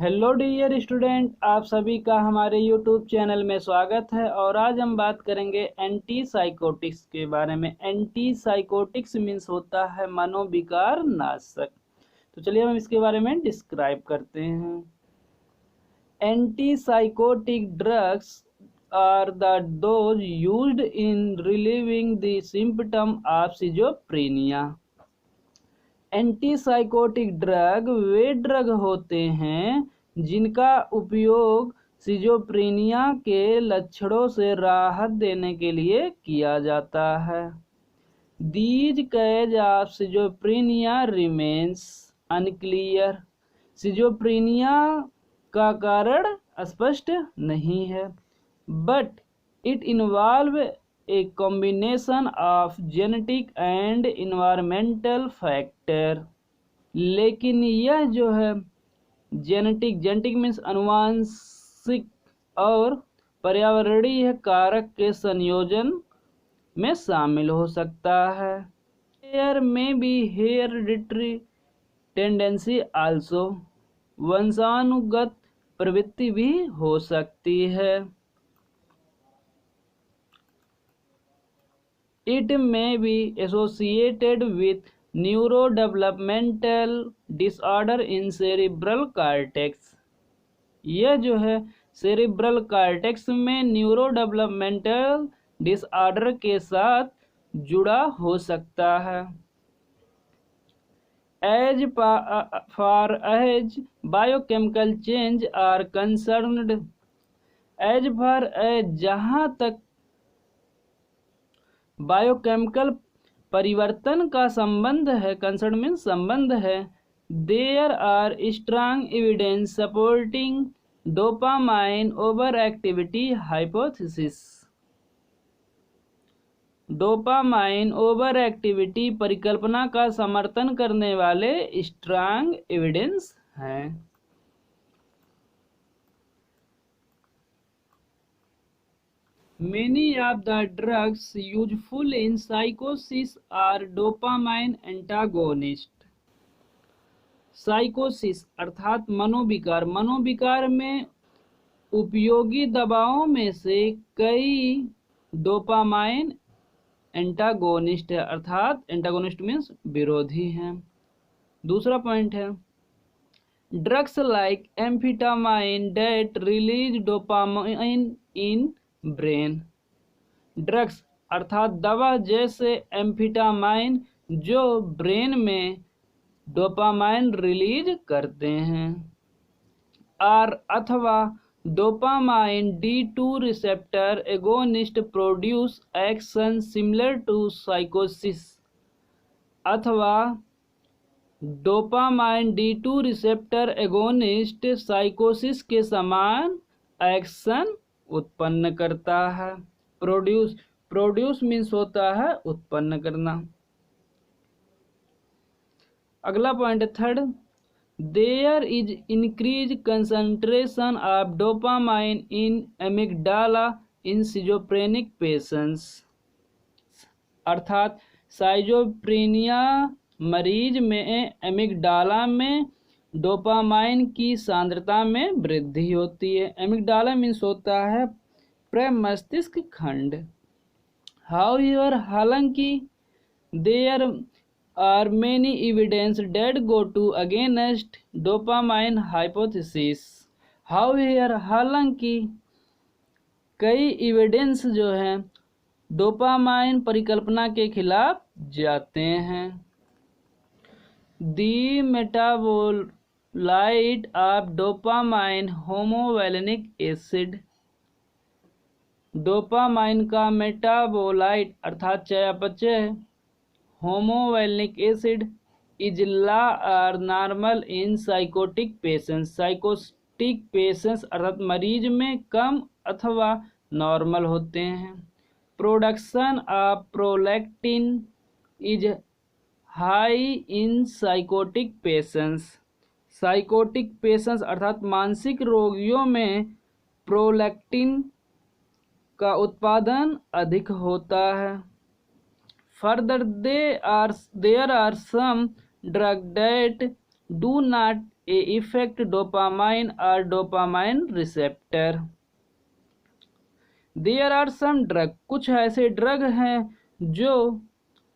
Hello dear student, आप सभी का हमारे यूट्यूब चैनल में स्वागत है। और आज हम बात करेंगे एंटी साइकोटिक्स के बारे में। एंटी साइकोटिक्स मीन्स होता है मनोविकार नाशक। तो चलिए हम इसके बारे में डिस्क्राइब करते हैं। Anti psychotic drugs are those used in relieving the symptom of schizophrenia. Antipsychotic drug वे ड्रग होते हैं जिनका उपयोग सिजोफ्रेनिया के लक्षणों से राहत देने के लिए किया जाता है। These cases of schizophrenia remains unclear. Schizophrenia का कारण स्पष्ट नहीं है, but it involve a combination of genetic and environmental factor। लेकिन यह जो है जेनेटिक मीन्स अनुवांशिक और पर्यावरणीय कारक के संयोजन में शामिल हो सकता है। देयर में बी हेरिडिटरी टेंडेंसी आल्सो। वंशानुगत प्रवृत्ति भी हो सकती है। It may be associated with neurodevelopmental disorder in cerebral cortex। यह जो है सेरिब्रल कॉर्टेक्स में न्यूरोडेवलपमेंटल डिसऑर्डर के साथ जुड़ा हो सकता है। As far as biochemical change are concerned. As far as जहाँ तक बायोकेमिकल परिवर्तन का संबंध है, कंसर्न मीन संबंध है, there are strong evidence supporting dopamine over activity hypothesis. Dopamine over activity परिकल्पना का समर्थन करने वाले स्ट्रांग एविडेंस हैं। Many of the drugs useful in psychosis are dopamine antagonist। साइकोसिस अर्थात मनोविकार। मनोविकार में उपयोगी दवाओं में से कई डोपामाइन एंटागोनिस्ट है, अर्थात एंटागोनिस्ट मीन्स विरोधी हैं। दूसरा पॉइंट है drugs like amphetamine that release dopamine in brain. Drugs अर्थात दवा जैसे एम्फेटामाइन जो ब्रेन में डोपामाइन रिलीज करते हैं। आर अथवा dopamine D2 receptor agonist produce action similar to साइकोसिस। अथवा डोपामाइन D2 रिसेप्टर एगोनिस्ट साइकोसिस के समान एक्शन उत्पन्न करता है। प्रोड्यूस मीन्स होता है उत्पन्न करना। अगला point third there is increase concentration of dopamine in amygdala in schizophrenic patients. अर्थात साइजोफ्रेनिया मरीज में एमिगडाला में डोपामाइन की सांद्रता में वृद्धि होती है। एमिगडाला मीन्स होता है प्रमस्तिष्क खंड। हाउएवर हालांकि there are many evidence that go to against dopamine hypothesis. However हालांकि कई एविडेंस जो हैं डोपामाइन परिकल्पना के खिलाफ जाते हैं। The metabolite of dopamine homovanillic acid. Dopamine का मेटाबोलाइट अर्थात चयापचय homovanillic acid is low or normal in psychotic patients. Psychotic patients अर्थात मरीज में कम अथवा नॉर्मल होते हैं। Production of prolactin is high in psychotic patients. Psychotic patients अर्थात मानसिक रोगियों में प्रोलैक्टिन का उत्पादन अधिक होता है। Further there are some drug that do not affect dopamine or dopamine receptor. There are some drug, कुछ ऐसे ड्रग हैं जो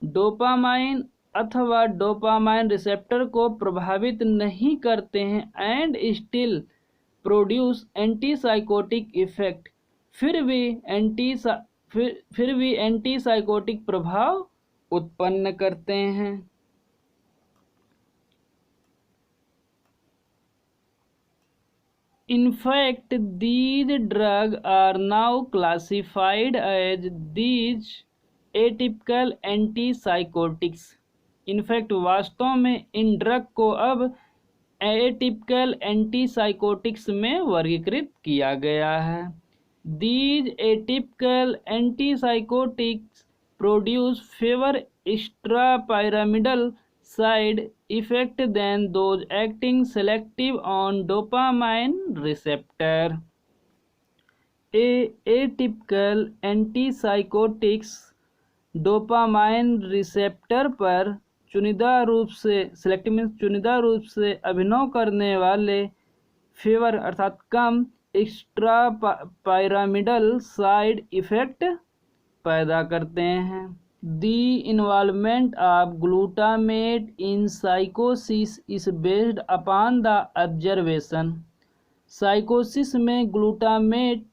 डोपामाइन अथवा डोपामाइन रिसेप्टर को प्रभावित नहीं करते हैं and still produce antipsychotic effect, फिर भी एंटीसाइकोटिक प्रभाव उत्पन्न करते हैं। In fact, these drugs are now classified as these atypical antipsychotics. In fact वास्तव में इन ड्रग को अब एटिपिकल एंटीसाइकोटिक्स में वर्गीकृत किया गया है। These atypical antipsychotics produce fewer extrapyramidal side effect than those acting selective on dopamine receptor. Atypical antipsychotics dopamine receptor पर चुनिंदा रूप से अभिनय करने वाले फेवर अर्थात कम एक्स्ट्रा पायरामिडल साइड इफेक्ट पैदा करते हैं। The involvement of glutamate in psychosis is based upon the observation. साइकोसिस में ग्लूटामेट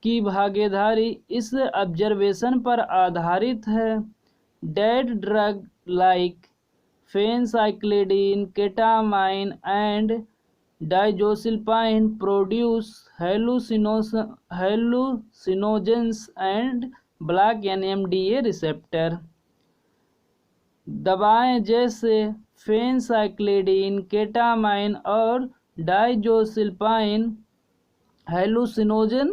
की भागीदारी इस ऑब्जर्वेशन पर आधारित है। That drug like phencyclidine, ketamine and diazepam produce hallucinogens and block NMDA receptor. दवाएं जैसे फेनसाइक्लिडीन, केटामाइन और डाइज़ोसिल्पाइन हेलुसिनोजन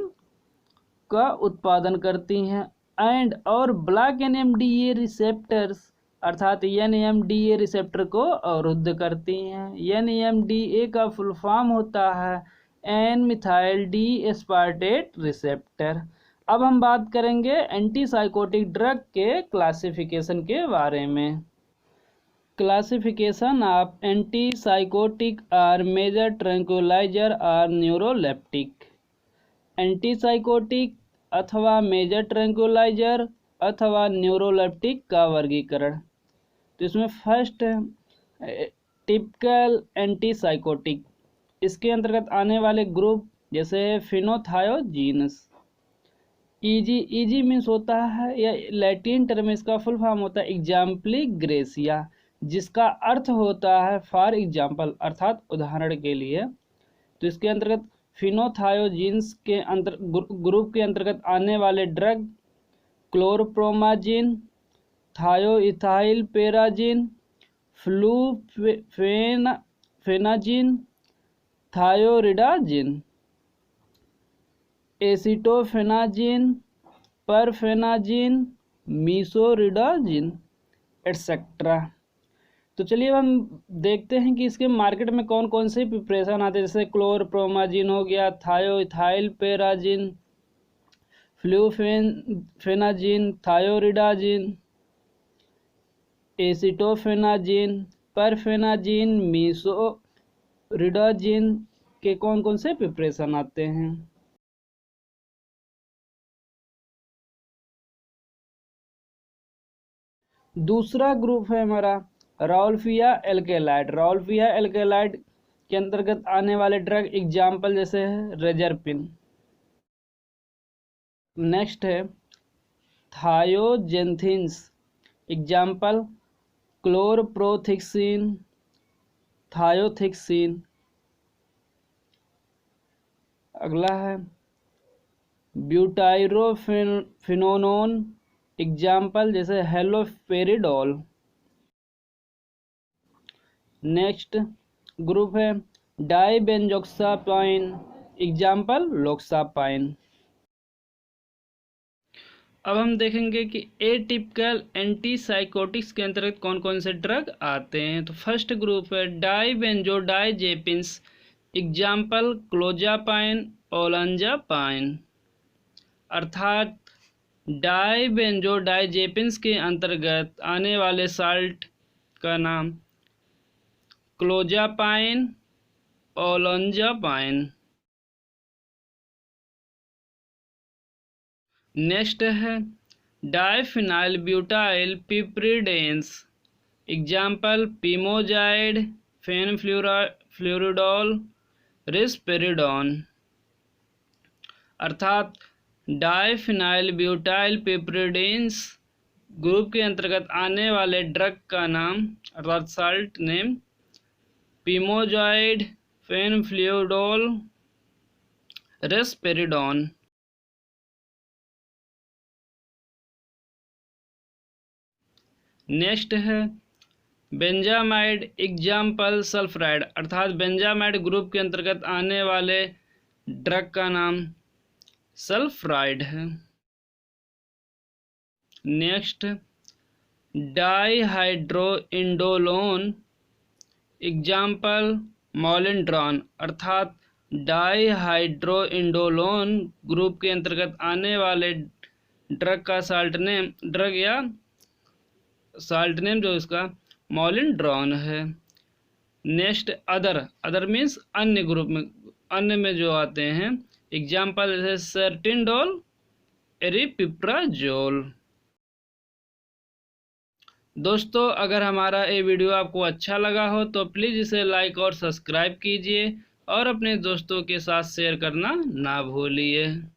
का उत्पादन करती हैं एंड और ब्लॉक NMDA रिसेप्टर्स अर्थात NMDA रिसेप्टर को अवरुद्ध करती हैं। NMDA का फुल फॉर्म होता है N methyl D aspartate receptor. अब हम बात करेंगे एंटीसाइकोटिक ड्रग के क्लासिफिकेशन के बारे में। Classification of antipsychotic or major tranquilliser or neuroleptic. Antipsychotic अथवा मेजर ट्रैंक्विलाइजर अथवा न्यूरोलेप्टिक का वर्गीकरण। तो इसमें फर्स्ट टिपिकल एंटीसाइकोटिक, इसके अंतर्गत आने वाले ग्रुप जैसे फिनोथायोजीनस। ईजी मीन्स होता है या लैटिन टर्म इसका फुल फॉर्म होता है एग्जाम्पली ग्रेसिया, जिसका अर्थ होता है फॉर एग्जाम्पल अर्थात उदाहरण के लिए। तो इसके अंतर्गत फिनोथायोजीन्स के ग्रुप के अंतर्गत आने वाले ड्रग क्लोरप्रोमाजिन, थायोइथाइल पेराजिन, फ्लूफेनाजिन, थायोरिडाजिन, एसिटोफेनाजिन, परफेनाजिन, मीसोरिडाजिन एटसेट्रा। तो चलिए हम देखते हैं कि इसके मार्केट में कौन कौन से प्रिपरेशन आते हैं। जैसे क्लोरप्रोमाजिन हो गया, थायोइथाइल पेराजिन, फ्लूफेनाजिन, थायोरिडाजिन, एसिटोफेनाजिन, परफेनाजिन, मीसोरिडाजिन के कौन कौन से प्रिपरेशन आते हैं। दूसरा ग्रुप है हमारा राउल्फिया एल्केलाइड। राउल्फिया एल्केलाइड के अंतर्गत आने वाले ड्रग एग्जाम्पल जैसे है रेजरपिन। नेक्स्ट है थायोजेंथिन्स, एग्जाम्पल क्लोरप्रोथिक्सिन, थायोथिक्सिन। अगला है ब्यूटाइरोफिनोन, एग्जाम्पल जैसे हेलोपेरिडोल। नेक्स्ट ग्रुप है डाइबेंजोक्सापाइन, एग्जाम्पल लोक्सापाइन। अब हम देखेंगे कि एटिपिकल एंटीसाइकोटिक्स के अंतर्गत कौन कौन से ड्रग आते हैं। तो फर्स्ट ग्रुप है डाइबेंजोडाइजेपिन्स, एग्जाम्पल क्लोजापाइन, ओlanzapine। अर्थात डाइबेंजोडाइजेपिन्स के अंतर्गत आने वाले साल्ट का नाम क्लोजापाइन, ओलंजापाइन। नेक्स्ट है डाइफिनाइल ब्यूटाइल पिप्रिडेंस। एग्जाम्पल पिमोजाइड, फेनफ्लूरिडोल, रिस्पेरिडोन। अर्थात डाइफिनाइल ब्यूटाइल पिप्रिडेंस ग्रुप के अंतर्गत आने वाले ड्रग का नाम अर्थात साल्ट नेम पिमोजाइड, फेनफ्लूरिडोल, रिस्पेरिडोन। नेक्स्ट है बेंजामाइड। एग्जाम्पल सल्फराइड। अर्थात बेंजामाइड ग्रुप के अंतर्गत आने वाले ड्रग का नाम सल्फराइड है। नेक्स्ट डाइहाइड्रोइंडोलोन। एग्जाम्पल मॉलिंड्रॉन। अर्थात डाइहाइड्रोइंडोलोन ग्रुप के अंतर्गत आने वाले ड्रग का साल्ट नेम जो इसका मॉलिंड्रॉन है। नेक्स्ट अदर मीन्स अन्य ग्रुप में, अन्य में जो आते हैं। एग्जाम्पल जैसे सर्टिनडोल, एरिपिप्राजोल। दोस्तों अगर हमारा ये वीडियो आपको अच्छा लगा हो तो प्लीज़ इसे लाइक और सब्सक्राइब कीजिए और अपने दोस्तों के साथ शेयर करना ना भूलिए।